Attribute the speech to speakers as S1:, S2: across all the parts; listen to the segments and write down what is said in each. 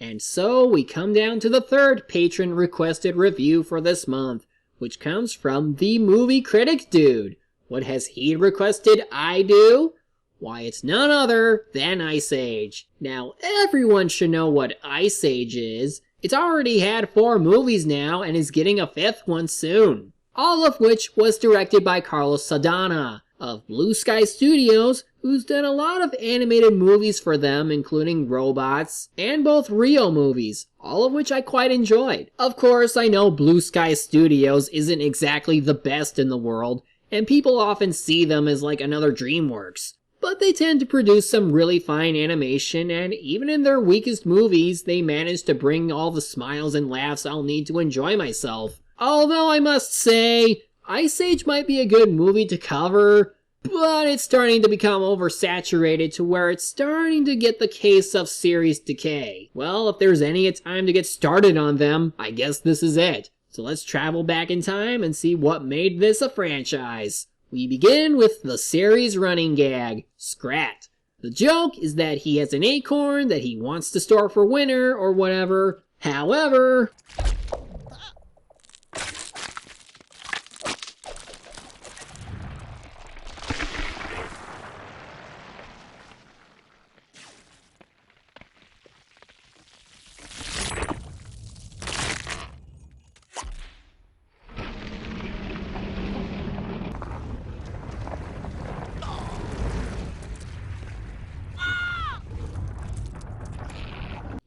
S1: And so we come down to the third patron requested review for this month, which comes from the movie critic dude. What has he requested I do? Why, it's none other than Ice Age. Now, everyone should know what Ice Age is. It's already had 4 movies now and is getting a 5th one soon. All of which was directed by Carlos Saldana of Blue Sky Studios, who's done a lot of animated movies for them, including Robots and both Rio movies, all of which I quite enjoyed. Of course, I know Blue Sky Studios isn't exactly the best in the world, and people often see them as like another DreamWorks. But they tend to produce some really fine animation, and even in their weakest movies, they manage to bring all the smiles and laughs I'll need to enjoy myself. Although I must say, Ice Age might be a good movie to cover, but it's starting to become oversaturated to where it's starting to get the case of series decay. Well, if there's any time to get started on them, I guess this is it. So let's travel back in time and see what made this a franchise. We begin with the series running gag, Scrat. The joke is that he has an acorn that he wants to store for winter or whatever. However,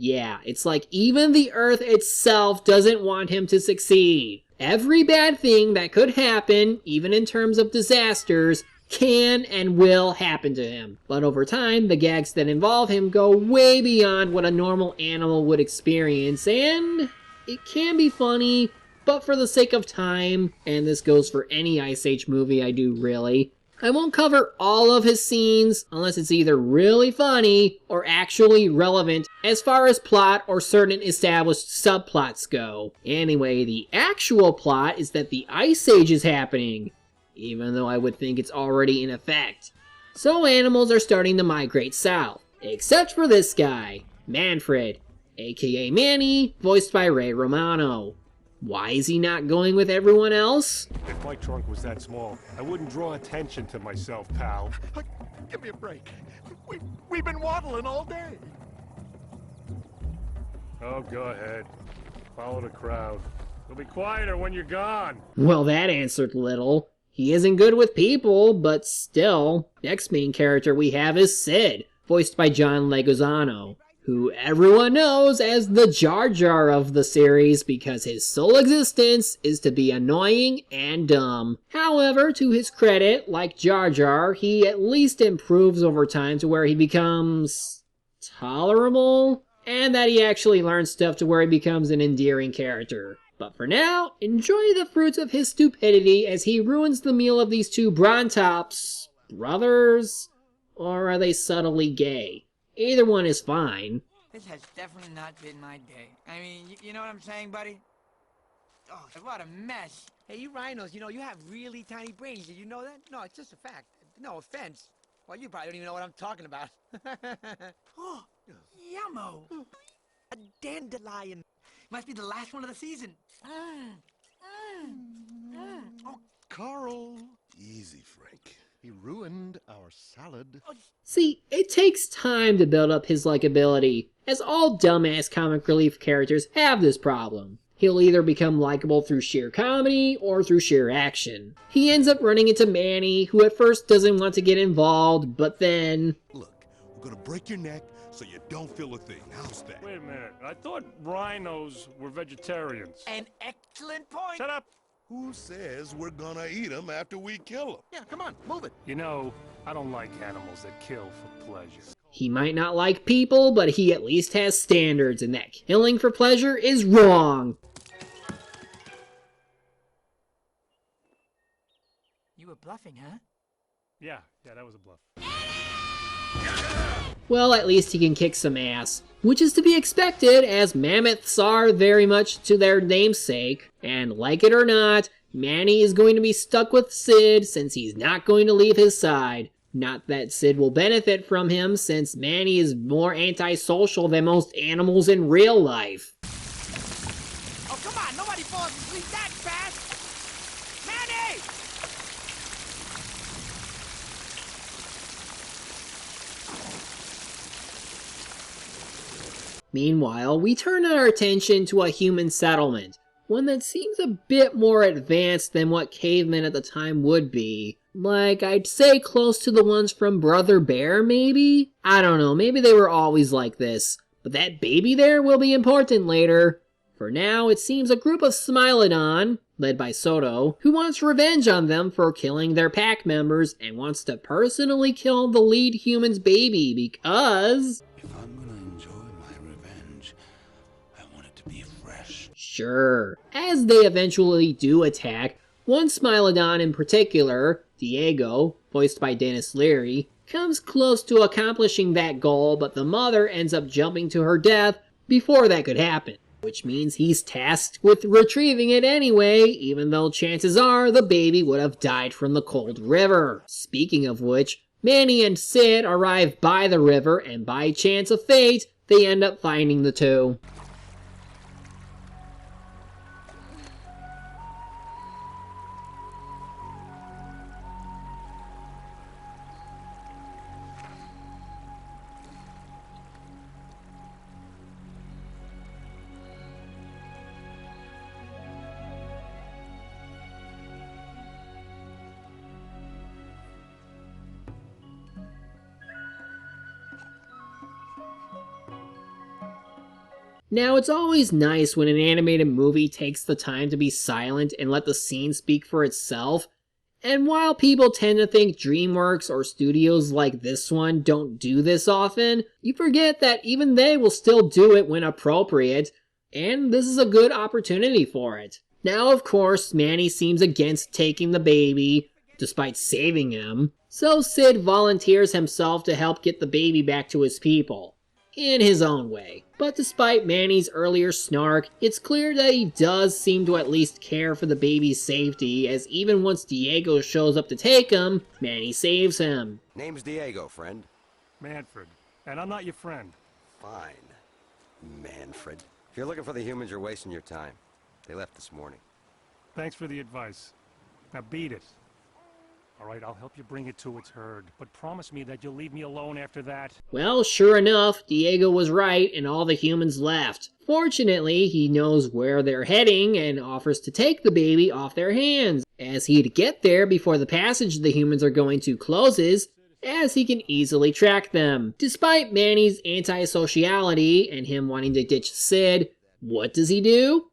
S1: yeah, it's like even the Earth itself doesn't want him to succeed. Every bad thing that could happen, even in terms of disasters, can and will happen to him. But over time, the gags that involve him go way beyond what a normal animal would experience, and it can be funny, but for the sake of time, and this goes for any Ice Age movie I do really, I won't cover all of his scenes unless it's either really funny or actually relevant as far as plot or certain established subplots go. Anyway, the actual plot is that the Ice Age is happening, even though I would think it's already in effect. So animals are starting to migrate south, except for this guy, Manfred, aka Manny, voiced by Ray Romano. Why is he not going with everyone else?
S2: If my trunk was that small, I wouldn't draw attention to myself, pal.
S3: Give me a break. We've been waddling all day.
S2: Oh, go ahead. Follow the crowd. It'll be quieter when you're gone.
S1: Well, that answered little. He isn't good with people, but still. Next main character we have is Sid, voiced by John Leguizamo, who everyone knows as the Jar Jar of the series because his sole existence is to be annoying and dumb. However, to his credit, like Jar Jar, he at least improves over time to where he becomes tolerable, and that he actually learns stuff to where he becomes an endearing character. But for now, enjoy the fruits of his stupidity as he ruins the meal of these 2 Brontops brothers, or are they subtly gay? Either one is fine.
S4: This has definitely not been my day. I mean, you know what I'm saying, buddy? Oh, what a mess.
S5: Hey, you rhinos, you know, you have really tiny brains. Did you know that? No, it's just a fact. No offense. Well, you probably don't even know what I'm talking about.
S4: Oh, yummo.
S5: A dandelion.
S4: Must be the last one of the season.
S3: Oh, Carl. Easy, Frank. He ruined our salad.
S1: See, it takes time to build up his likability, as all dumbass comic relief characters have this problem. He'll either become likable through sheer comedy or through sheer action. He ends up running into Manny, who at first doesn't want to get involved, but then...
S3: Look, we're gonna break your neck so you don't feel a thing. How's that?
S2: Wait a minute. I thought rhinos were vegetarians.
S4: An excellent point.
S2: Shut up.
S3: Who says we're gonna eat them after we kill them?
S5: Yeah, come on, move it.
S2: You know, I don't like animals that kill for pleasure.
S1: He might not like people, but he at least has standards, and that killing for pleasure is wrong.
S4: You were bluffing, huh?
S2: Yeah, that was a bluff.
S1: Well, at least he can kick some ass, which is to be expected as mammoths are very much to their namesake, and like it or not, Manny is going to be stuck with Sid since he's not going to leave his side. Not that Sid will benefit from him, since Manny is more antisocial than most animals in real life.
S5: Oh, come on, nobody falls asleep that fast! Manny!
S1: Meanwhile, we turn our attention to a human settlement, one that seems a bit more advanced than what cavemen at the time would be. Like, I'd say close to the ones from Brother Bear, maybe? I don't know, maybe they were always like this. But that baby there will be important later. For now, it seems a group of Smilodon, led by Soto, who wants revenge on them for killing their pack members and wants to personally kill the lead human's baby because...
S3: If I'm gonna enjoy my revenge, I want it to be fresh.
S1: Sure. As they eventually do attack, one Smilodon in particular, Diego, voiced by Dennis Leary, comes close to accomplishing that goal, but the mother ends up jumping to her death before that could happen. Which means he's tasked with retrieving it anyway, even though chances are the baby would have died from the cold river. Speaking of which, Manny and Sid arrive by the river, and by chance of fate, they end up finding the two. Now, it's always nice when an animated movie takes the time to be silent and let the scene speak for itself. And while people tend to think DreamWorks or studios like this one don't do this often, you forget that even they will still do it when appropriate, and this is a good opportunity for it. Now, of course, Manny seems against taking the baby, despite saving him, so Sid volunteers himself to help get the baby back to his people. In his own way. But despite Manny's earlier snark, it's clear that he does seem to at least care for the baby's safety, as even once Diego shows up to take him, Manny saves him.
S6: Name's Diego, friend.
S2: Manfred. And I'm not your friend.
S6: Fine. Manfred. If you're looking for the humans, you're wasting your time. They left this morning.
S2: Thanks for the advice. Now beat it. All right, I'll help you bring it to its herd, but promise me that you'll leave me alone after that.
S1: Well, sure enough, Diego was right and all the humans left. Fortunately, he knows where they're heading and offers to take the baby off their hands, as he'd get there before the passage the humans are going to closes, as he can easily track them. Despite Manny's anti-sociality and him wanting to ditch Sid, what does he do?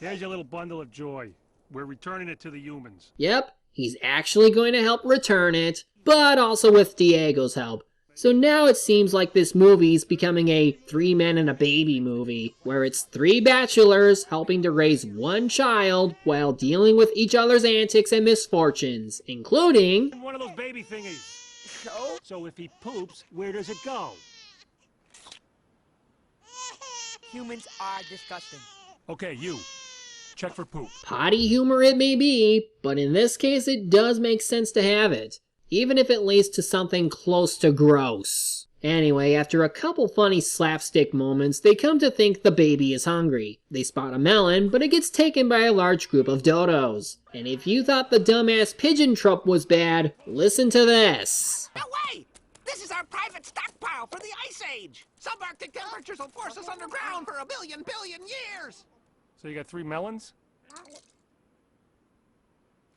S2: Here's your little bundle of joy. We're returning it to the humans.
S1: Yep, he's actually going to help return it, but also with Diego's help. So now it seems like this movie's becoming a 3 men and a baby movie, where it's 3 bachelors helping to raise 1 child while dealing with each other's antics and misfortunes, including...
S2: One of those baby thingies. So if he poops, where does it go?
S5: Humans are disgusting.
S2: Okay, you. Check for poop.
S1: Potty humor it may be, but in this case it does make sense to have it, even if it leads to something close to gross. Anyway, after a couple funny slapstick moments, they come to think the baby is hungry. They spot a melon, but it gets taken by a large group of dodos. And if you thought the dumbass pigeon trope was bad, listen to this.
S7: No way! This is our private stockpile for the Ice Age! Subarctic temperatures will force us underground for a billion years!
S2: So you got 3 melons?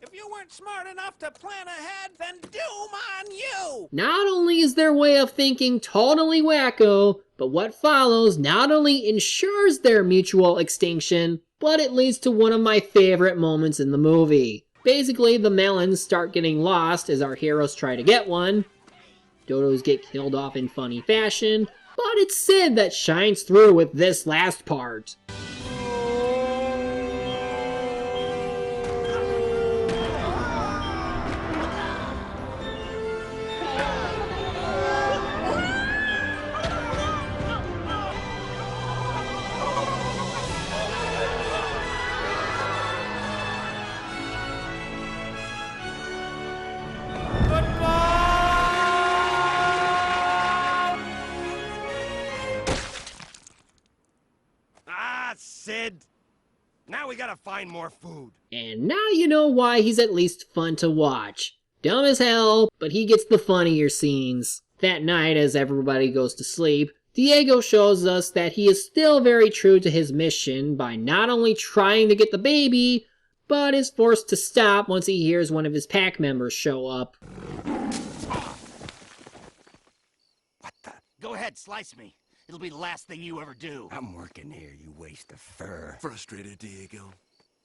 S7: If you weren't smart enough to plan ahead, then doom on you!
S1: Not only is their way of thinking totally wacko, but what follows not only ensures their mutual extinction, but it leads to one of my favorite moments in the movie. Basically, the melons start getting lost as our heroes try to get one. Dodos get killed off in funny fashion, but it's Sid that shines through with this last part.
S8: Sid. Now we gotta find more food.
S1: And now you know why he's at least fun to watch. Dumb as hell, but he gets the funnier scenes. That night, as everybody goes to sleep, Diego shows us that he is still very true to his mission by not only trying to get the baby, but is forced to stop once he hears one of his pack members show up.
S7: What the? Go ahead, slice me. It'll be the last thing you ever do.
S6: I'm working here, you waste of fur.
S9: Frustrated, Diego.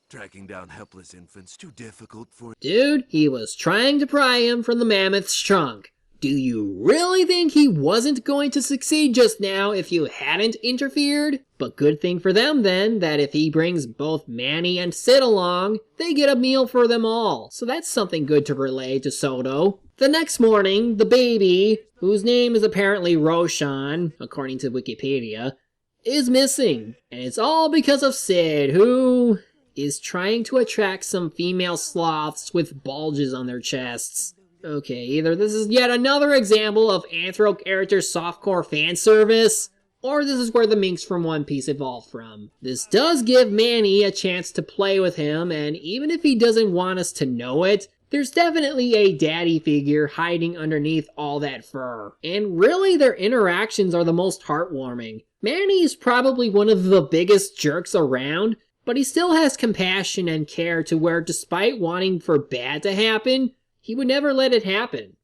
S9: Tracking down helpless infants too difficult for...
S1: Dude, he was trying to pry him from the mammoth's trunk. Do you really think he wasn't going to succeed just now if you hadn't interfered? But good thing for them then, that if he brings both Manny and Sid along, they get a meal for them all. So that's something good to relay to Soto. The next morning, the baby, whose name is apparently Roshan, according to Wikipedia, is missing. And it's all because of Sid, who is trying to attract some female sloths with bulges on their chests. Okay, either this is yet another example of anthro character softcore fan service, or this is where the minks from One Piece evolved from. This does give Manny a chance to play with him, and even if he doesn't want us to know it, there's definitely a daddy figure hiding underneath all that fur. And really, their interactions are the most heartwarming. Manny is probably one of the biggest jerks around, but he still has compassion and care to where, despite wanting for bad to happen, he would never let it happen,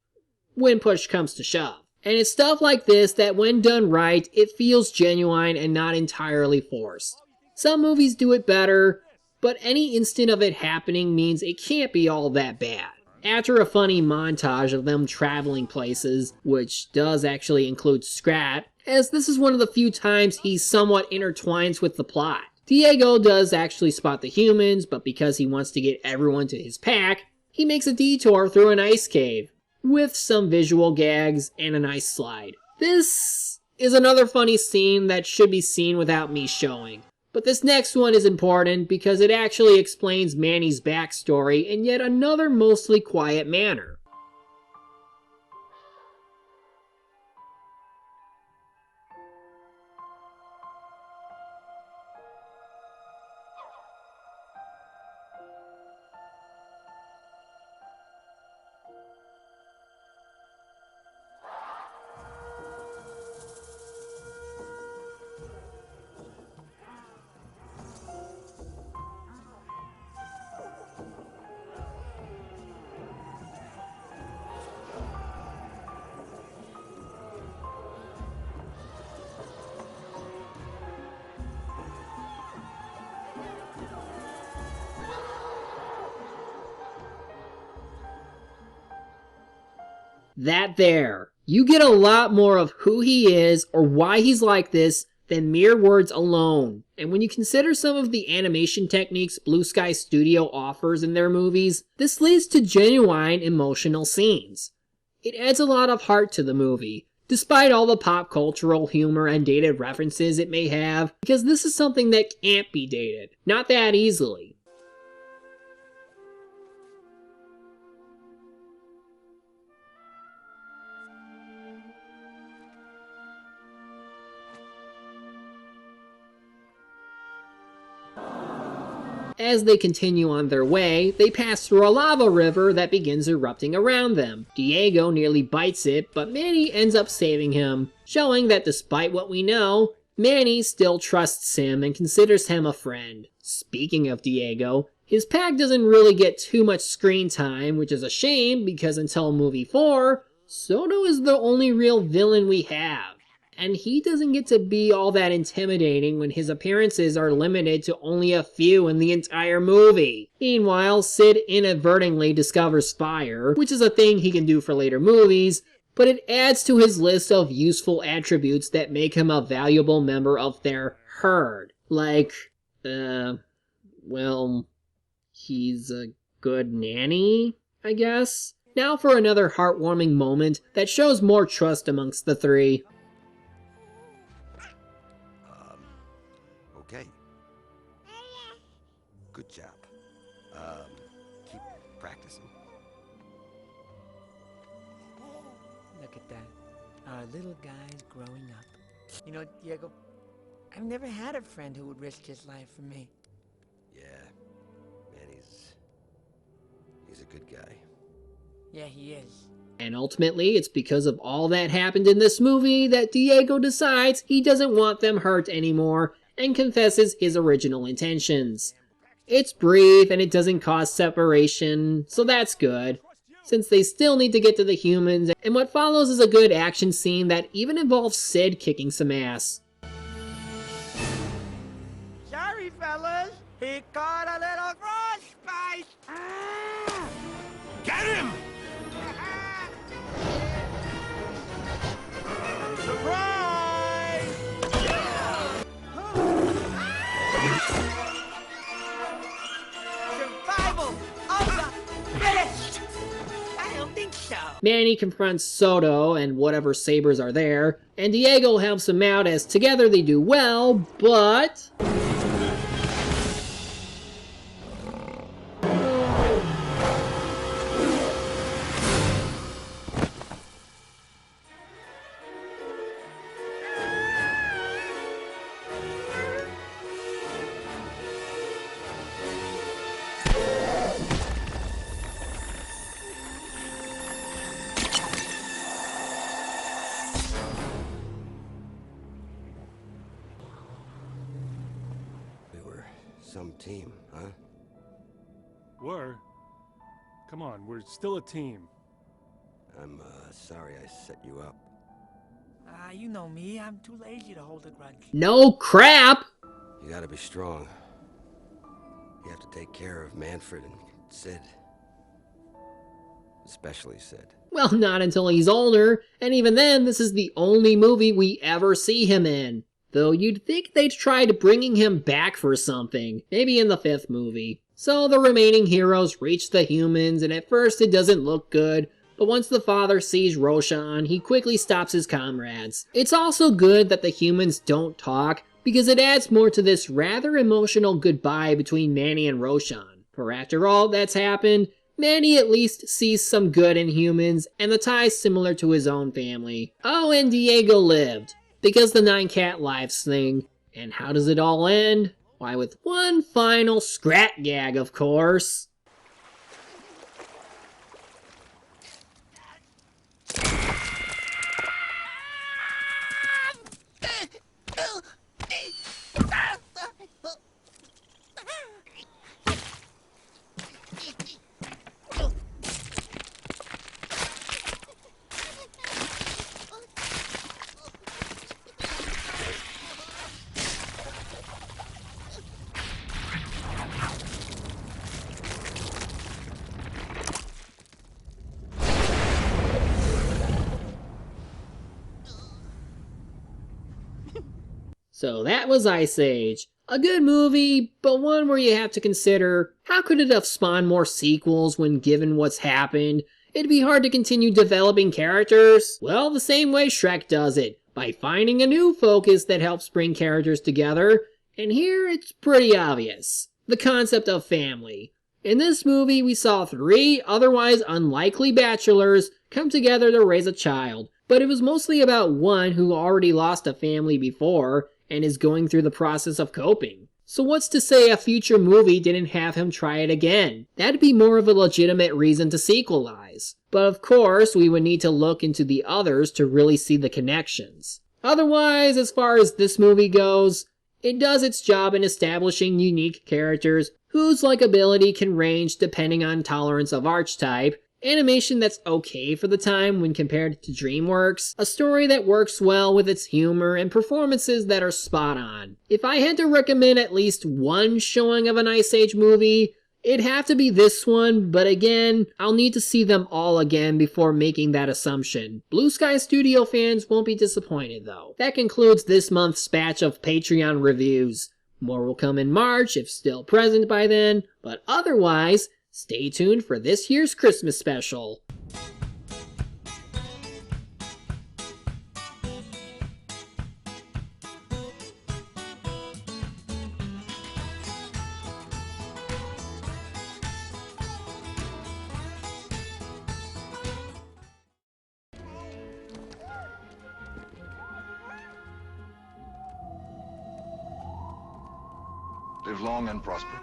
S1: when push comes to shove. And it's stuff like this that when done right, it feels genuine and not entirely forced. Some movies do it better, but any instant of it happening means it can't be all that bad. After a funny montage of them traveling places, which does actually include Scrat, as this is one of the few times he's somewhat intertwines with the plot. Diego does actually spot the humans, but because he wants to get everyone to his pack, he makes a detour through an ice cave, with some visual gags and an ice slide. This is another funny scene that should be seen without me showing. But this next one is important because it actually explains Manny's backstory in yet another mostly quiet manner. That there. You get a lot more of who he is or why he's like this than mere words alone. And when you consider some of the animation techniques Blue Sky Studio offers in their movies, this leads to genuine emotional scenes. It adds a lot of heart to the movie, despite all the pop cultural humor and dated references it may have, because this is something that can't be dated. Not that easily. As they continue on their way, they pass through a lava river that begins erupting around them. Diego nearly bites it, but Manny ends up saving him, showing that despite what we know, Manny still trusts him and considers him a friend. Speaking of Diego, his pack doesn't really get too much screen time, which is a shame because until movie 4, Soto is the only real villain we have. And he doesn't get to be all that intimidating when his appearances are limited to only a few in the entire movie. Meanwhile, Sid inadvertently discovers fire, which is a thing he can do for later movies, but it adds to his list of useful attributes that make him a valuable member of their herd. Like, well, he's a good nanny, I guess? Now for another heartwarming moment that shows more trust amongst the three.
S6: Okay. Good job. Keep practicing.
S5: Look at that. Our little guy's growing up. You know, Diego, I've never had a friend who would risk his life for me.
S6: Yeah, man, he's a good guy.
S5: Yeah, he is.
S1: And ultimately, it's because of all that happened in this movie that Diego decides he doesn't want them hurt anymore and confesses his original intentions. It's brief and it doesn't cause separation, so that's good, since they still need to get to the humans, and what follows is a good action scene that even involves Sid kicking some ass.
S5: Sorry, fellas. He caught a little frostbite.
S8: Get him!
S5: Surprise! Survival of the fittest! I don't think so.
S1: Manny confronts Soto and whatever sabers are there, and Diego helps him out as together they do well, but...
S6: We were some team, huh?
S2: Were? Come on, we're still a team.
S6: I'm, sorry I set you up.
S5: You know me. I'm too lazy to hold a grudge.
S1: No crap!
S6: You gotta be strong. You have to take care of Manfred and Sid. Especially Sid.
S1: Well, not until he's older, and even then, this is the only movie we ever see him in. Though you'd think they'd try to bringing him back for something, maybe in the 5th movie. So the remaining heroes reach the humans, and at first it doesn't look good, but once the father sees Roshan, he quickly stops his comrades. It's also good that the humans don't talk, because it adds more to this rather emotional goodbye between Manny and Roshan. For after all that's happened, Manny at least sees some good in humans, and the tie's similar to his own family. Oh, and Diego lived, because the 9-cat lives thing. And how does it all end? Why, with one final Scrat gag, of course. So that was Ice Age. A good movie, but one where you have to consider, how could it have spawned more sequels when given what's happened? It'd be hard to continue developing characters. Well, the same way Shrek does it, by finding a new focus that helps bring characters together, and here it's pretty obvious. The concept of family. In this movie, we saw 3 otherwise unlikely bachelors come together to raise a child, but it was mostly about one who already lost a family before, and is going through the process of coping. So what's to say a future movie didn't have him try it again? That'd be more of a legitimate reason to sequelize. But of course, we would need to look into the others to really see the connections. Otherwise, as far as this movie goes, it does its job in establishing unique characters whose likability can range depending on tolerance of archetype, animation that's okay for the time when compared to DreamWorks, a story that works well with its humor, and performances that are spot on. If I had to recommend at least one showing of an Ice Age movie, it'd have to be this one, but again, I'll need to see them all again before making that assumption. Blue Sky Studio fans won't be disappointed though. That concludes this month's batch of Patreon reviews. More will come in March if still present by then, but otherwise, stay tuned for this year's Christmas special.
S10: Live long and prosper.